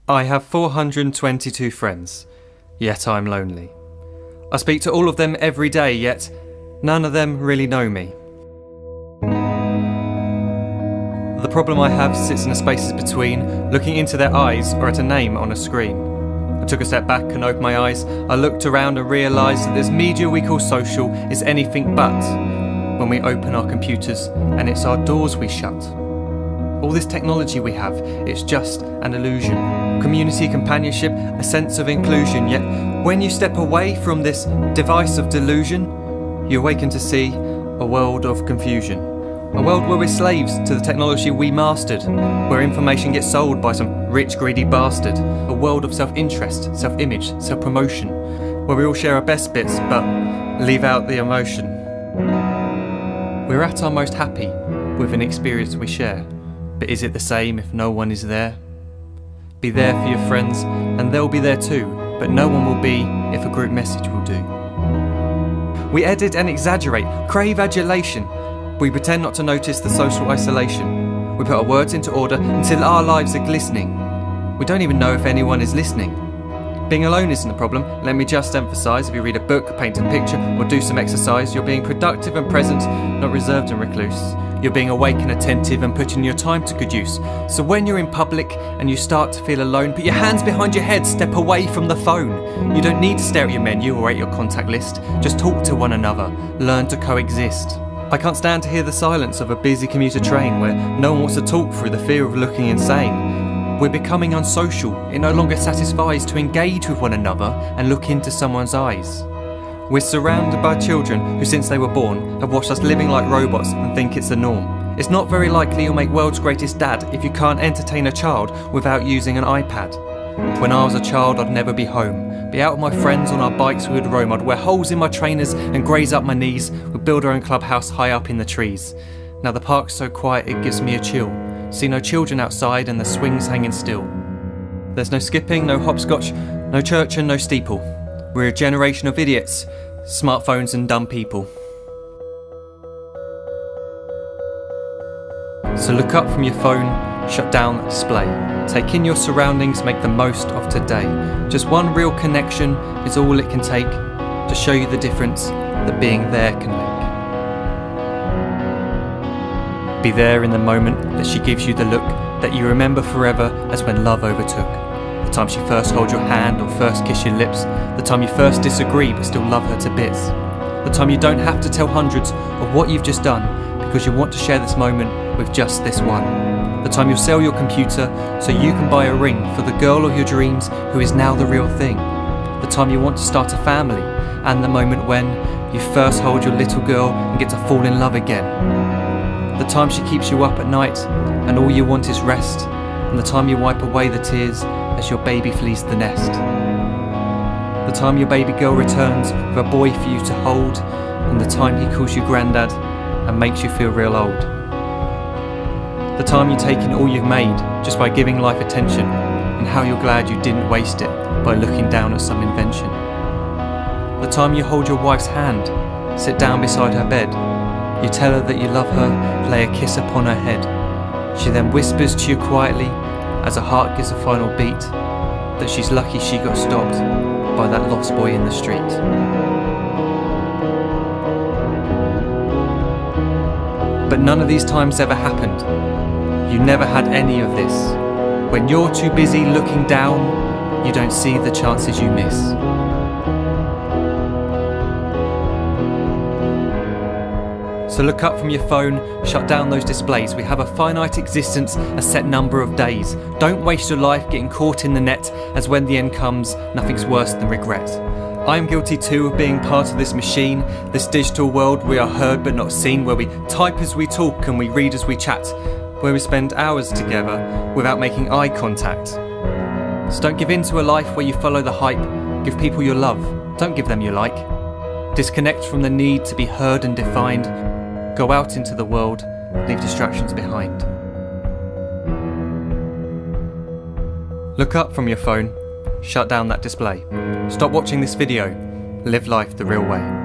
I have 422 friends, yet I'm lonely. I speak to all of them every day, yet none of them really know me. The problem I have sits in the spaces between looking into their eyes or at a name on a screen. I took a step back and opened my eyes. I looked around and realised that this media we call social is anything but when we open our computers and it's our doors we shut. All this technology we have, it's just an illusion. Community, companionship, a sense of inclusion. Yet when you step away from this device of delusion, you awaken to see a world of confusion. A world where we're slaves to the technology we mastered, where information gets sold by some rich, greedy bastard. A world of self-interest, self-image, self-promotion, where we all share our best bits but leave out the emotion. We're at our most happy with an experience we share. But is it the same if no one is there? Be there for your friends, and they'll be there too, but no one will be if a group message will do. We edit and exaggerate, crave adulation. We pretend not to notice the social isolation. We put our words into order until our lives are glistening. We don't even know if anyone is listening. Being alone isn't the problem. Let me just emphasise, if you read a book, paint a picture, or do some exercise, you're being productive and present, not reserved and recluse. You're being awake and attentive and putting your time to good use. So when you're in public and you start to feel alone, put your hands behind your head, step away from the phone. You don't need to stare at your menu or at your contact list. Just talk to one another. Learn to coexist. I can't stand to hear the silence of a busy commuter train where no one wants to talk through the fear of looking insane. We're becoming unsocial. It no longer satisfies to engage with one another and look into someone's eyes. We're surrounded by children who, since they were born, have watched us living like robots and think it's the norm. It's not very likely you'll make world's greatest dad if you can't entertain a child without using an iPad. When I was a child, I'd never be home. Be out with my friends on our bikes, we would roam. I'd wear holes in my trainers and graze up my knees. We'd build our own clubhouse high up in the trees. Now the park's so quiet it gives me a chill. See no children outside and the swings hanging still. There's no skipping, no hopscotch, no church and no steeple. We're a generation of idiots, smartphones and dumb people. So look up from your phone, shut down the display. Take in your surroundings, make the most of today. Just one real connection is all it can take to show you the difference that being there can make. Be there in the moment that she gives you the look that you remember forever as when love overtook. The time she first holds your hand or first kiss your lips. The time you first disagree but still love her to bits. The time you don't have to tell hundreds of what you've just done because you want to share this moment with just this one. The time you'll sell your computer so you can buy a ring for the girl of your dreams who is now the real thing. The time you want to start a family, and the moment when you first hold your little girl and get to fall in love again. The time she keeps you up at night and all you want is rest, and the time you wipe away the tears as your baby flees the nest. The time your baby girl returns with a boy for you to hold, and the time he calls you granddad and makes you feel real old. The time you take in all you've made just by giving life attention, and how you're glad you didn't waste it by looking down at some invention. The time you hold your wife's hand, sit down beside her bed, you tell her that you love her, lay a kiss upon her head. She then whispers to you quietly, as her heart gives a final beat, that she's lucky she got stopped by that lost boy in the street. But none of these times ever happened. You never had any of this. When you're too busy looking down, you don't see the chances you miss. So look up from your phone, shut down those displays. We have a finite existence, a set number of days. Don't waste your life getting caught in the net, as when the end comes, nothing's worse than regret. I am guilty too of being part of this machine, this digital world we are heard but not seen, where we type as we talk and we read as we chat, where we spend hours together without making eye contact. So don't give in to a life where you follow the hype. Give people your love, don't give them your like. Disconnect from the need to be heard and defined. Go out into the world, leave distractions behind. Look up from your phone, shut down that display. Stop watching this video, live life the real way.